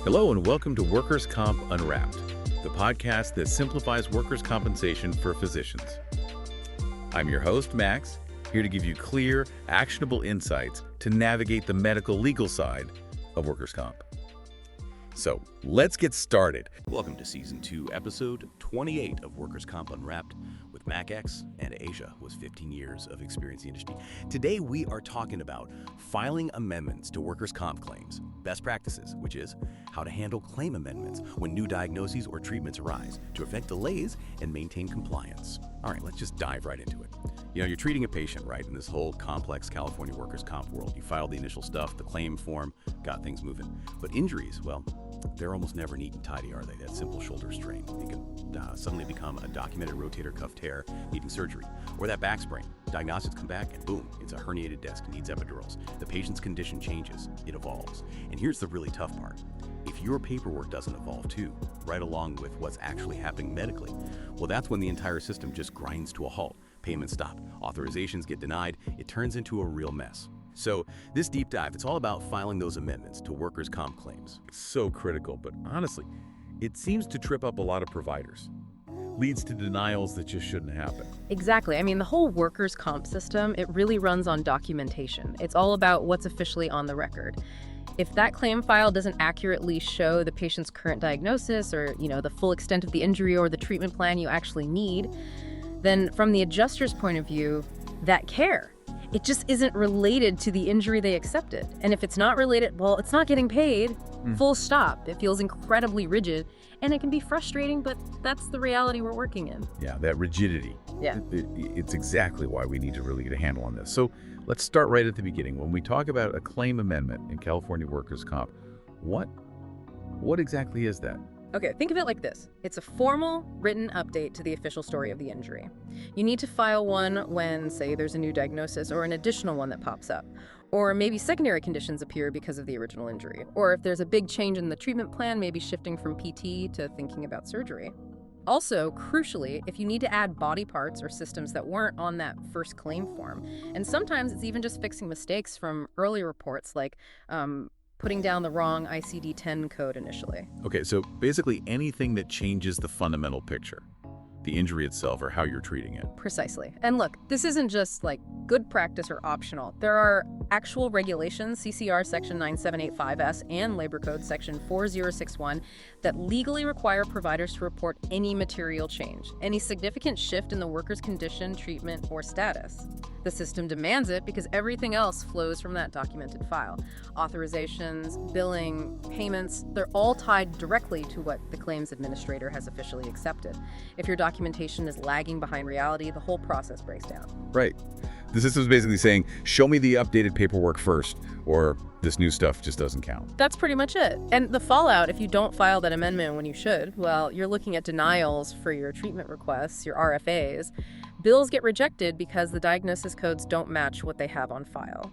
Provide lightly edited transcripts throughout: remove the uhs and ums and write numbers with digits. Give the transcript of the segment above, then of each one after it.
Hello and welcome to Workers Comp Unwrapped, the podcast that simplifies workers' compensation for physicians. I'm your host, Max, here to give you clear, actionable insights to navigate the medical legal side of workers' comp. So let's get started. Welcome to Season 2, Episode 28 of Workers Comp Unwrapped with Mac X and Asia, who has 15 years of experience in the industry. Today, we are talking about filing amendments to workers' comp claims, best practices, which is how to handle claim amendments when new diagnoses or treatments arise to prevent delays and maintain compliance. All right, let's just dive right into it. You know, you're treating a patient, right, in this whole complex California workers' comp world. You filed the initial stuff, the claim form, got things moving. But injuries, well, they're almost never neat and tidy, are they? That simple shoulder strain. It can suddenly become a documented rotator cuff tear needing surgery. Or that back sprain. Diagnostics come back and boom, it's a herniated disc, needs epidurals. The patient's condition changes, it evolves. And here's the really tough part. If your paperwork doesn't evolve too, right along with what's actually happening medically, well, that's when the entire system just grinds to a halt. Payments stop, authorizations get denied, it turns into a real mess. So this deep dive, it's all about filing those amendments to workers' comp claims. It's so critical, but honestly, it seems to trip up a lot of providers. Leads to denials that just shouldn't happen. Exactly. I mean, the whole workers' comp system, it really runs on documentation. It's all about what's officially on the record. If that claim file doesn't accurately show the patient's current diagnosis or, the full extent of the injury or the treatment plan you actually need, then from the adjuster's point of view, that care, it just isn't related to the injury they accepted. And if it's not related, well, it's not getting paid. Full stop. It feels incredibly rigid, and it can be frustrating, but that's the reality we're working in. Yeah, that rigidity. Yeah. It's exactly why we need to really get a handle on this. So let's start right at the beginning. When we talk about a claim amendment in California workers' comp, what exactly is that? Okay, think of it like this. It's a formal, written update to the official story of the injury. You need to file one when, say, there's a new diagnosis or an additional one that pops up. Or maybe secondary conditions appear because of the original injury. Or if there's a big change in the treatment plan, maybe shifting from PT to thinking about surgery. Also, crucially, if you need to add body parts or systems that weren't on that first claim form. And sometimes it's even just fixing mistakes from earlier reports, like putting down the wrong ICD-10 code initially. Okay, so basically anything that changes the fundamental picture, the injury itself or how you're treating it. Precisely. And look, this isn't just like good practice or optional. There are actual regulations, CCR Section 9785S and Labor Code Section 4061, that legally require providers to report any material change, any significant shift in the worker's condition, treatment, or status. The system demands it because everything else flows from that documented file. Authorizations, billing, payments, they're all tied directly to what the claims administrator has officially accepted. If your documentation is lagging behind reality, the whole process breaks down. Right. The system's basically saying, show me the updated paperwork first, or this new stuff just doesn't count. That's pretty much it. And the fallout, if you don't file that amendment when you should, well, you're looking at denials for your treatment requests, your RFAs. Bills get rejected because the diagnosis codes don't match what they have on file.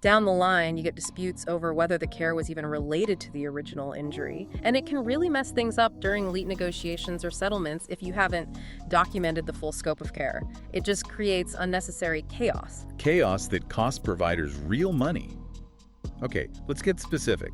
Down the line, you get disputes over whether the care was even related to the original injury, and it can really mess things up during LEAT negotiations or settlements if you haven't documented the full scope of care. It just creates unnecessary chaos. Chaos that costs providers real money. Okay, let's get specific.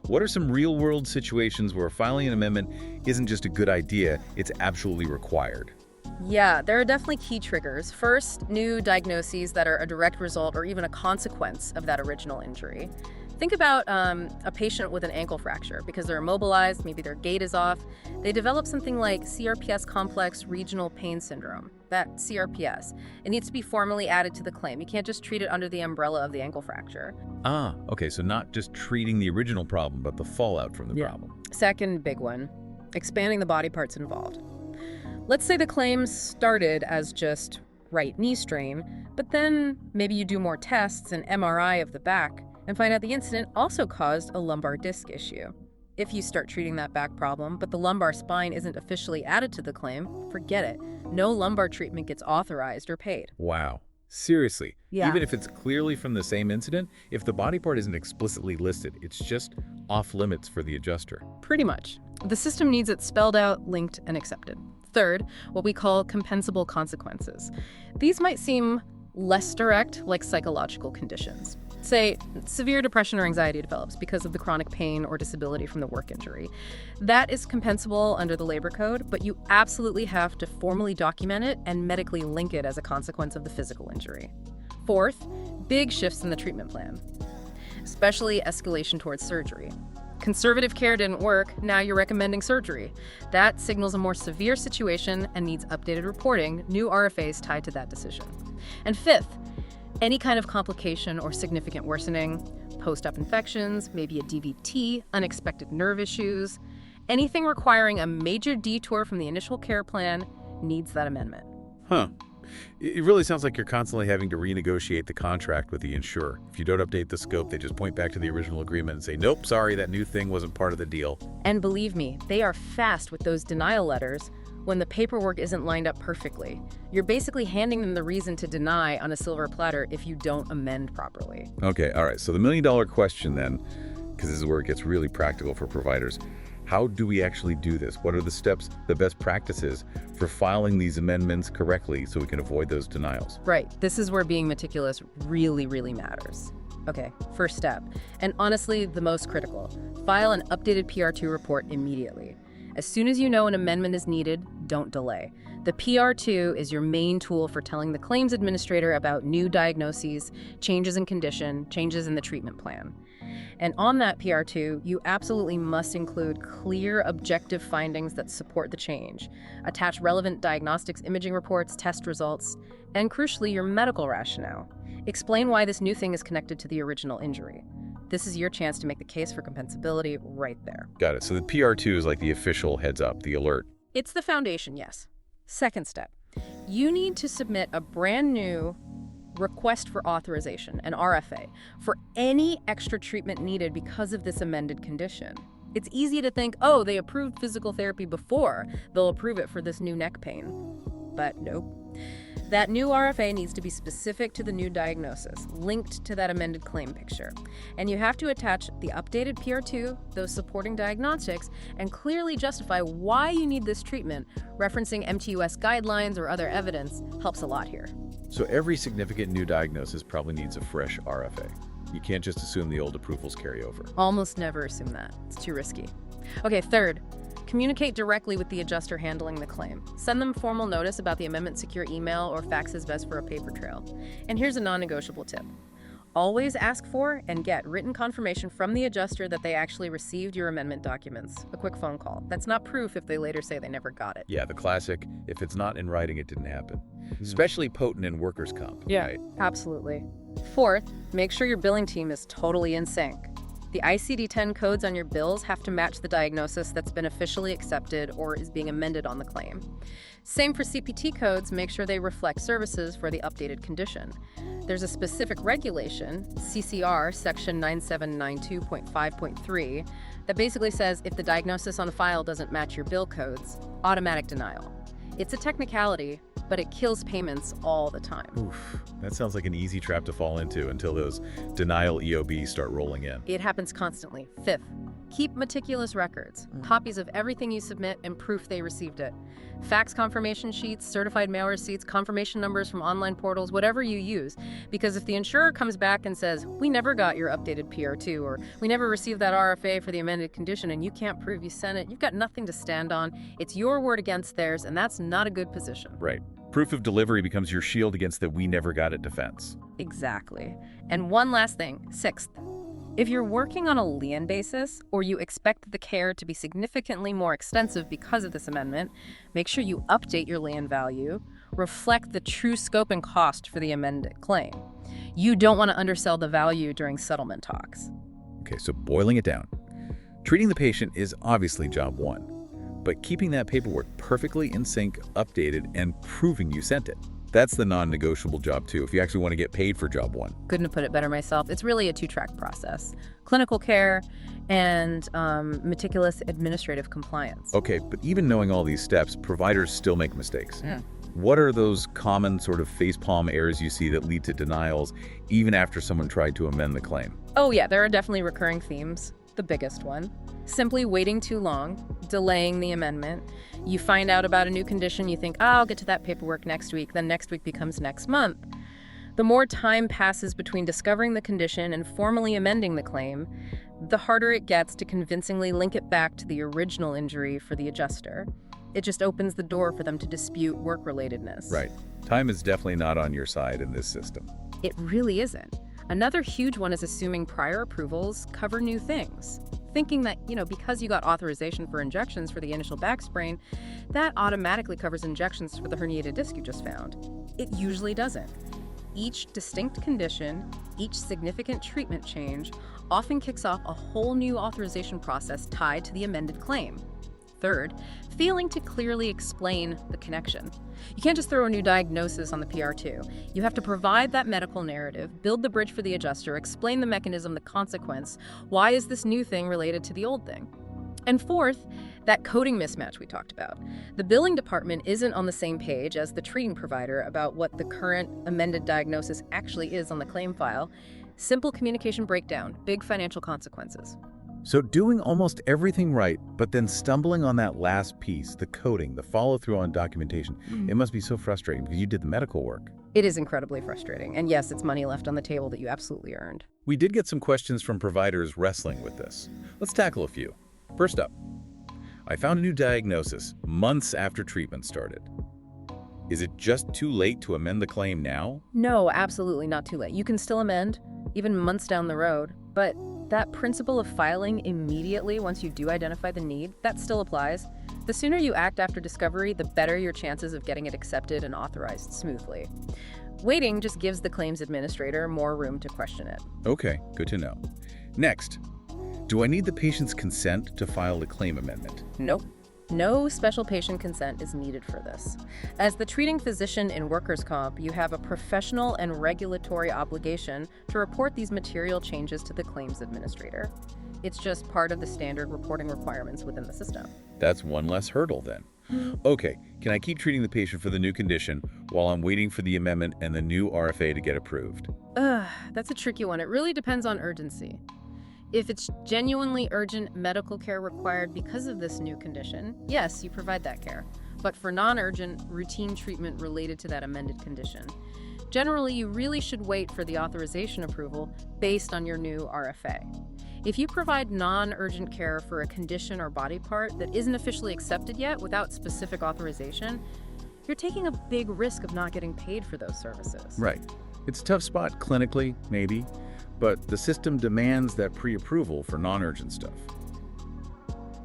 What are some real-world situations where filing an amendment isn't just a good idea, it's absolutely required? Yeah, there are definitely key triggers. First, new diagnoses that are a direct result or even a consequence of that original injury. Think about a patient with an ankle fracture because they're immobilized, maybe their gait is off. They develop something like CRPS complex regional pain syndrome, that CRPS. It needs to be formally added to the claim. You can't just treat it under the umbrella of the ankle fracture. Okay, so not just treating the original problem, but the fallout from the problem. Second big one, expanding the body parts involved. Let's say the claim started as just right knee strain, but then maybe you do more tests and MRI of the back and find out the incident also caused a lumbar disc issue. If you start treating that back problem, but the lumbar spine isn't officially added to the claim, forget it. No lumbar treatment gets authorized or paid. Wow. Seriously. Yeah. Even if it's clearly from the same incident, if the body part isn't explicitly listed, it's just off limits for the adjuster. Pretty much. The system needs it spelled out, linked, and accepted. Third, what we call compensable consequences. These might seem less direct, like psychological conditions. Say severe depression or anxiety develops because of the chronic pain or disability from the work injury. That is compensable under the labor code, but you absolutely have to formally document it and medically link it as a consequence of the physical injury. Fourth, big shifts in the treatment plan, especially escalation towards surgery. Conservative care didn't work, now you're recommending surgery. That signals a more severe situation and needs updated reporting, new RFAs tied to that decision. And fifth, any kind of complication or significant worsening, post-op infections, maybe a DVT, unexpected nerve issues, anything requiring a major detour from the initial care plan needs that amendment. Huh. It really sounds like you're constantly having to renegotiate the contract with the insurer. If you don't update the scope, they just point back to the original agreement and say, nope, sorry, that new thing wasn't part of the deal. And believe me, they are fast with those denial letters when the paperwork isn't lined up perfectly. You're basically handing them the reason to deny on a silver platter if you don't amend properly. Okay, all right. So the million-dollar question then, because this is where it gets really practical for providers, how do we actually do this? What are the steps, the best practices for filing these amendments correctly so we can avoid those denials? Right. This is where being meticulous really, really matters. Okay, first step, and honestly the most critical, file an updated PR2 report immediately. As soon as you know an amendment is needed, don't delay. The PR2 is your main tool for telling the claims administrator about new diagnoses, changes in condition, changes in the treatment plan. And on that PR2, you absolutely must include clear, objective findings that support the change. Attach relevant diagnostics imaging reports, test results, and crucially, your medical rationale. Explain why this new thing is connected to the original injury. This is your chance to make the case for compensability right there. Got it. So the PR2 is like the official heads up, the alert. It's the foundation, yes. Second step, you need to submit a brand new request for authorization, an RFA, for any extra treatment needed because of this amended condition. It's easy to think, oh, they approved physical therapy before, they'll approve it for this new neck pain. But nope. That new RFA needs to be specific to the new diagnosis, linked to that amended claim picture. And you have to attach the updated PR2, those supporting diagnostics, and clearly justify why you need this treatment. Referencing MTUS guidelines or other evidence helps a lot here. So every significant new diagnosis probably needs a fresh RFA. You can't just assume the old approvals carry over. Almost never assume that. It's too risky. Okay, third, communicate directly with the adjuster handling the claim. Send them formal notice about the amendment, secure email, or fax is best for a paper trail. And here's a non-negotiable tip. Always ask for and get written confirmation from the adjuster that they actually received your amendment documents. A quick phone call. That's not proof if they later say they never got it. Yeah, the classic, if it's not in writing, it didn't happen. Especially potent in workers' comp. Yeah, right? Absolutely. Fourth, make sure your billing team is totally in sync. The ICD-10 codes on your bills have to match the diagnosis that's been officially accepted or is being amended on the claim. Same for CPT codes, make sure they reflect services for the updated condition. There's a specific regulation, CCR section 9792.5.3, that basically says if the diagnosis on file doesn't match your bill codes, automatic denial. It's a technicality, but it kills payments all the time. Oof, that sounds like an easy trap to fall into until those denial EOBs start rolling in. It happens constantly. Fifth, keep meticulous records, copies of everything you submit and proof they received it. Fax confirmation sheets, certified mail receipts, confirmation numbers from online portals, whatever you use. Because if the insurer comes back and says, we never got your updated PR2, or we never received that RFA for the amended condition and you can't prove you sent it, you've got nothing to stand on. It's your word against theirs, and that's not a good position. Right. Proof of delivery becomes your shield against the we never got it defense. Exactly. And one last thing, sixth. If you're working on a Lien basis, or you expect the care to be significantly more extensive because of this amendment, make sure you update your Lien value, reflect the true scope and cost for the amended claim. You don't want to undersell the value during settlement talks. Okay, so boiling it down. Treating the patient is obviously job one, but keeping that paperwork perfectly in sync, updated, and proving you sent it. That's the non-negotiable job too, if you actually want to get paid for job one. Couldn't have put it better myself. It's really a two-track process. Clinical care and meticulous administrative compliance. Okay, but even knowing all these steps, providers still make mistakes. Yeah. What are those common sort of facepalm errors you see that lead to denials even after someone tried to amend the claim? Oh yeah, there are definitely recurring themes. The biggest one, simply waiting too long, delaying the amendment. You find out about a new condition, you think, I'll get to that paperwork next week, then next week becomes next month. The more time passes between discovering the condition and formally amending the claim, the harder it gets to convincingly link it back to the original injury for the adjuster. It just opens the door for them to dispute work-relatedness. Right. Time is definitely not on your side in this system. It really isn't. Another huge one is assuming prior approvals cover new things. Thinking that, because you got authorization for injections for the initial back sprain, that automatically covers injections for the herniated disc you just found. It usually doesn't. Each distinct condition, each significant treatment change, often kicks off a whole new authorization process tied to the amended claim. Third, failing to clearly explain the connection. You can't just throw a new diagnosis on the PR2. You have to provide that medical narrative, build the bridge for the adjuster, explain the mechanism, the consequence. Why is this new thing related to the old thing? And fourth, that coding mismatch we talked about. The billing department isn't on the same page as the treating provider about what the current amended diagnosis actually is on the claim file. Simple communication breakdown, big financial consequences. So doing almost everything right, but then stumbling on that last piece, the coding, the follow-through on documentation, It must be so frustrating because you did the medical work. It is incredibly frustrating. And yes, it's money left on the table that you absolutely earned. We did get some questions from providers wrestling with this. Let's tackle a few. First up, I found a new diagnosis months after treatment started. Is it just too late to amend the claim now? No, absolutely not too late. You can still amend, even months down the road, but that principle of filing immediately once you do identify the need, that still applies. The sooner you act after discovery, the better your chances of getting it accepted and authorized smoothly. Waiting just gives the claims administrator more room to question it. Okay, good to know. Next, do I need the patient's consent to file the claim amendment? Nope. No special patient consent is needed for this. As the treating physician in workers' comp, you have a professional and regulatory obligation to report these material changes to the claims administrator. It's just part of the standard reporting requirements within the system. That's one less hurdle then. Okay, can I keep treating the patient for the new condition while I'm waiting for the amendment and the new RFA to get approved? That's a tricky one. It really depends on urgency. If it's genuinely urgent medical care required because of this new condition, yes, you provide that care. But for non-urgent, routine treatment related to that amended condition, generally you really should wait for the authorization approval based on your new RFA. If you provide non-urgent care for a condition or body part that isn't officially accepted yet without specific authorization, you're taking a big risk of not getting paid for those services. Right. It's a tough spot clinically, maybe, but the system demands that pre-approval for non-urgent stuff.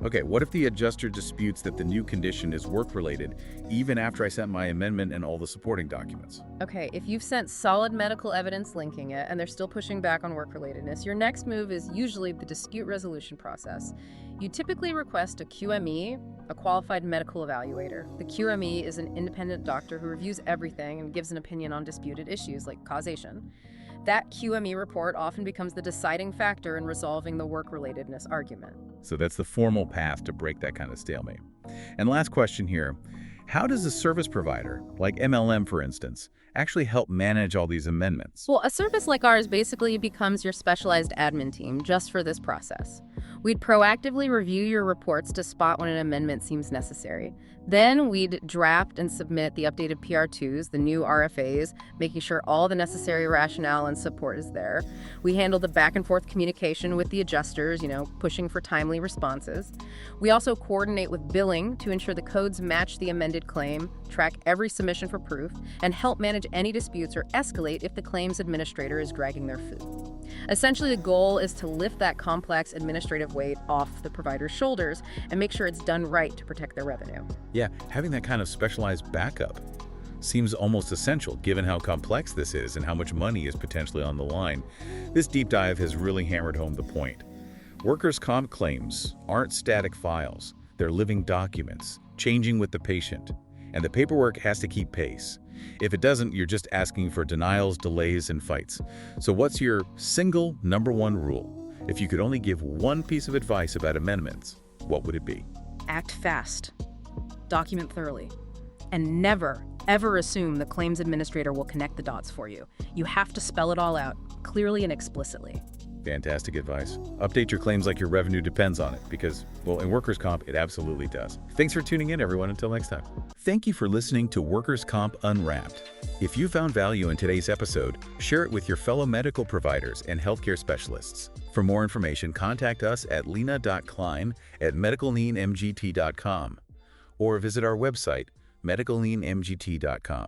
Okay, what if the adjuster disputes that the new condition is work-related even after I sent my amendment and all the supporting documents? Okay, if you've sent solid medical evidence linking it and they're still pushing back on work-relatedness, your next move is usually the dispute resolution process. You typically request a QME, a qualified medical evaluator. The QME is an independent doctor who reviews everything and gives an opinion on disputed issues like causation. That QME report often becomes the deciding factor in resolving the work-relatedness argument. So that's the formal path to break that kind of stalemate. And last question here, how does a service provider, like MLM for instance, actually help manage all these amendments? Well, a service like ours basically becomes your specialized admin team just for this process. We'd proactively review your reports to spot when an amendment seems necessary. Then we'd draft and submit the updated PR2s, the new RFAs, making sure all the necessary rationale and support is there. We handle the back and forth communication with the adjusters, pushing for timely responses. We also coordinate with billing to ensure the codes match the amended claim, track every submission for proof, and help manage any disputes or escalate if the claims administrator is dragging their feet. Essentially, the goal is to lift that complex administrative weight off the provider's shoulders and make sure it's done right to protect their revenue. Yeah, having that kind of specialized backup seems almost essential given how complex this is and how much money is potentially on the line. This deep dive has really hammered home the point. Workers' comp claims aren't static files. They're living documents, changing with the patient. And the paperwork has to keep pace. If it doesn't, you're just asking for denials, delays, and fights. So what's your single number one rule? If you could only give one piece of advice about amendments, what would it be? Act fast. Document thoroughly. And never, ever assume the claims administrator will connect the dots for you. You have to spell it all out, clearly and explicitly. Fantastic advice. Update your claims like your revenue depends on it because, well, in workers' comp, it absolutely does. Thanks for tuning in, everyone. Until next time. Thank you for listening to Workers' Comp Unwrapped. If you found value in today's episode, share it with your fellow medical providers and healthcare specialists. For more information, contact us at lena.klein@medicallienmgt.com or visit our website, medicallienmgt.com.